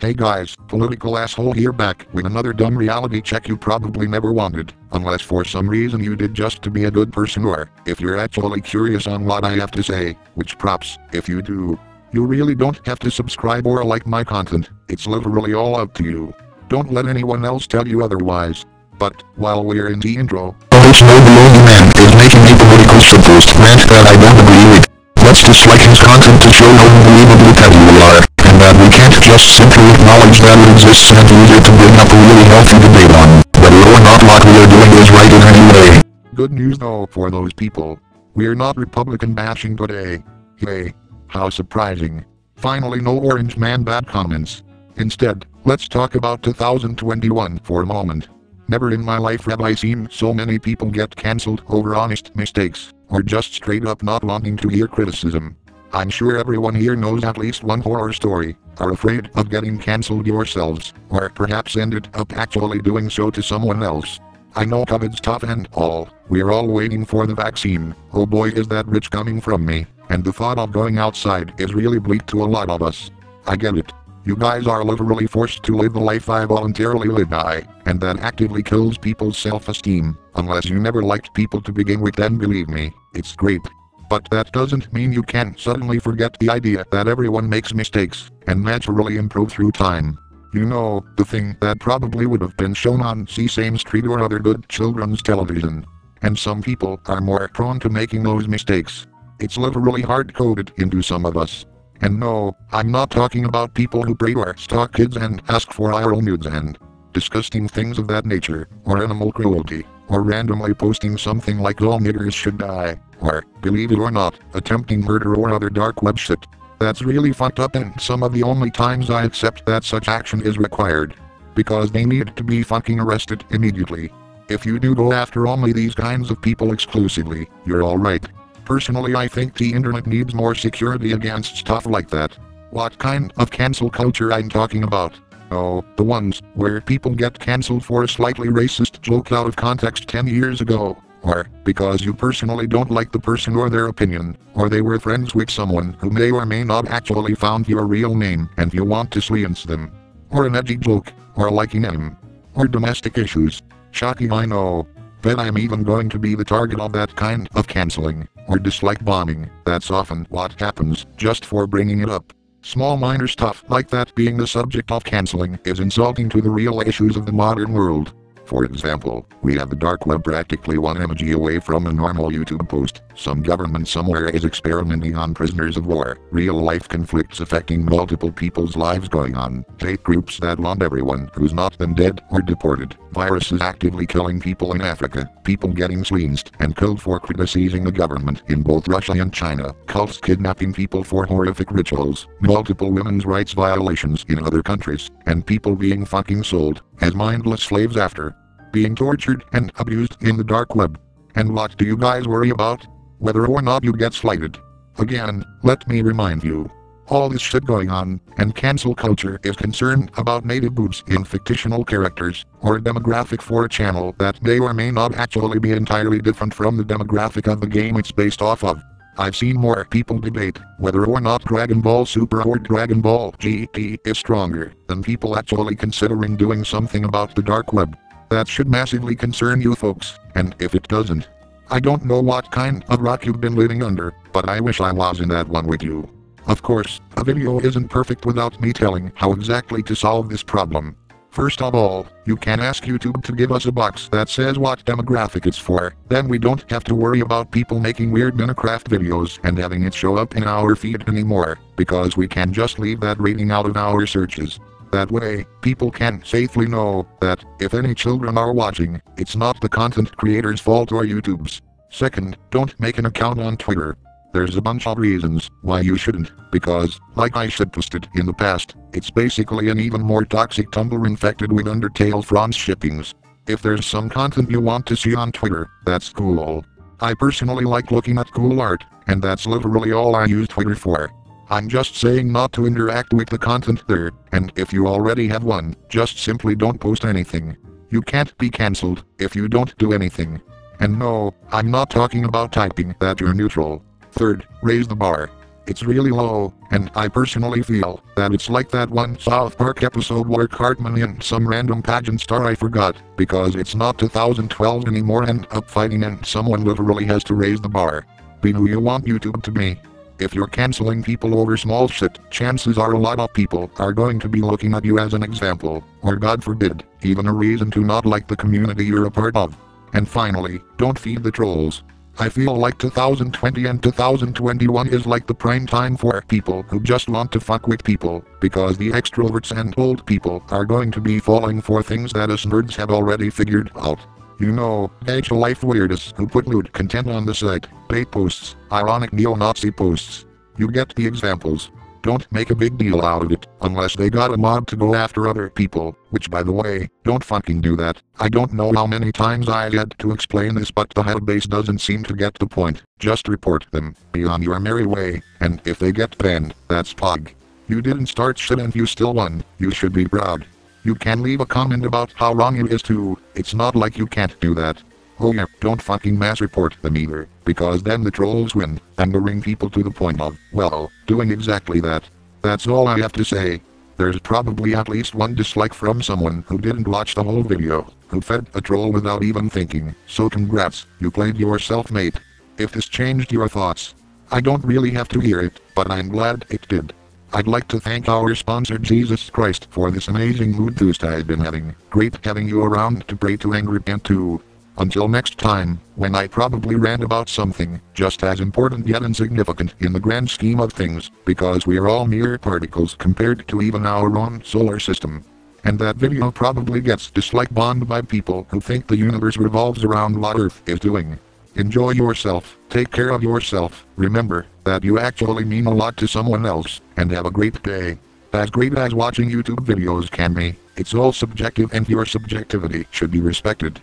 Hey guys, political asshole here back with another dumb reality check you probably never wanted, unless for some reason you did just to be a good person, or if you're actually curious on what I have to say, which props, if you do. You really don't have to subscribe or like my content, it's literally all up to you. Don't let anyone else tell you otherwise. But, while we're in the intro, This noble old man is making a political shitpost rant that I don't agree with. Let's dislike his content to show how unbelievably petty we are, and that we can't just simply acknowledge that it exists and use it to bring up a really healthy debate on whether or not what we are doing is right in any way. Good news though for those people. We're not Republican bashing today. Hey, how surprising. Finally no orange man bad comments. Instead, let's talk about 2021 for a moment. Never in my life have I seen so many people get cancelled over honest mistakes, or just straight up not wanting to hear criticism. I'm sure everyone here knows at least one horror story, are afraid of getting cancelled yourselves, or perhaps ended up actually doing so to someone else. I know COVID's tough and all, we're all waiting for the vaccine, oh boy is that rich coming from me, and the thought of going outside is really bleak to a lot of us. I get it. You guys are literally forced to live the life I voluntarily live by, and that actively kills people's self-esteem, unless you never liked people to begin with, then believe me, it's great. But that doesn't mean you can suddenly forget the idea that everyone makes mistakes, and naturally improve through time. You know, the thing that probably would have been shown on Sesame Street or other good children's television. And some people are more prone to making those mistakes. It's literally hard-coded into some of us. And no, I'm not talking about people who pray or stalk kids and ask for viral nudes and disgusting things of that nature, or animal cruelty, or randomly posting something like all niggers should die, or, believe it or not, attempting murder or other dark web shit. That's really fucked up and some of the only times I accept that such action is required. Because they need to be fucking arrested immediately. If you do go after only these kinds of people exclusively, you're alright. Personally I think the internet needs more security against stuff like that. What kind of cancel culture I'm talking about? Oh, the ones where people get cancelled for a slightly racist joke out of context 10 years ago, or because you personally don't like the person or their opinion, or they were friends with someone who may or may not actually found your real name and you want to silence them. Or an edgy joke, or liking them. Or domestic issues. Shocking I know. Bet I'm even going to be the target of that kind of cancelling, or dislike bombing. That's often what happens, just for bringing it up. Small minor stuff like that being the subject of cancelling is insulting to the real issues of the modern world. For example, we have the dark web practically one emoji away from a normal YouTube post. Some government somewhere is experimenting on prisoners of war, real-life conflicts affecting multiple people's lives going on, hate groups that want everyone who's not them dead or deported, viruses actively killing people in Africa, people getting silenced and killed for criticizing the government in both Russia and China, cults kidnapping people for horrific rituals, multiple women's rights violations in other countries, and people being fucking sold as mindless slaves after being tortured and abused in the dark web. And what do you guys worry about? Whether or not you get slighted. Again, let me remind you. All this shit going on, and cancel culture is concerned about native boobs in fictional characters, or a demographic for a channel that may or may not actually be entirely different from the demographic of the game it's based off of. I've seen more people debate whether or not Dragon Ball Super or Dragon Ball GT is stronger than people actually considering doing something about the dark web. That should massively concern you folks, and if it doesn't, I don't know what kind of rock you've been living under, but I wish I was in that one with you. Of course, a video isn't perfect without me telling how exactly to solve this problem. First of all, you can ask YouTube to give us a box that says what demographic it's for, then we don't have to worry about people making weird Minecraft videos and having it show up in our feed anymore, because we can just leave that rating out of our searches. That way, people can safely know that if any children are watching, it's not the content creator's fault or YouTube's. Second, don't make an account on Twitter. There's a bunch of reasons why you shouldn't, because, like I shitposted in the past, it's basically an even more toxic Tumblr infected with Undertale France shippings. If there's some content you want to see on Twitter, that's cool. I personally like looking at cool art, and that's literally all I use Twitter for. I'm just saying not to interact with the content there, and if you already have one, just simply don't post anything. You can't be cancelled if you don't do anything. And no, I'm not talking about typing that you're neutral. Third, raise the bar. It's really low, and I personally feel that it's like that one South Park episode where Cartman and some random pageant star I forgot, because it's not 2012 anymore, end up fighting and someone literally has to raise the bar. Be who you want YouTube to be. If you're canceling people over small shit, chances are a lot of people are going to be looking at you as an example, or God forbid, even a reason to not like the community you're a part of. And finally, don't feed the trolls. I feel like 2020 and 2021 is like the prime time for people who just want to fuck with people, because the extroverts and old people are going to be falling for things that us nerds have already figured out. You know, actual life weirdos who put lewd content on the site, bait posts, ironic neo-Nazi posts. You get the examples. Don't make a big deal out of it, unless they got a mob to go after other people, which by the way, don't fucking do that. I don't know how many times I had to explain this, but the head base doesn't seem to get the point. Just report them, be on your merry way, and if they get banned, that's pog. You didn't start shit and you still won, you should be proud. You can leave a comment about how wrong it is too, it's not like you can't do that. Oh yeah, don't fucking mass report them either, because then the trolls win, and bring people to the point of, well, doing exactly that. That's all I have to say. There's probably at least one dislike from someone who didn't watch the whole video, who fed a troll without even thinking, so congrats, you played yourself, mate. If this changed your thoughts, I don't really have to hear it, but I'm glad it did. I'd like to thank our sponsor Jesus Christ for this amazing mood boost I've been having. Great having you around to pray to Angry Ant too. Until next time, when I probably rant about something just as important yet insignificant in the grand scheme of things, because we are all mere particles compared to even our own solar system. And that video probably gets disliked bombed by people who think the universe revolves around what Earth is doing. Enjoy yourself, take care of yourself, remember that you actually mean a lot to someone else, and have a great day. As great as watching YouTube videos can be, it's all subjective and your subjectivity should be respected.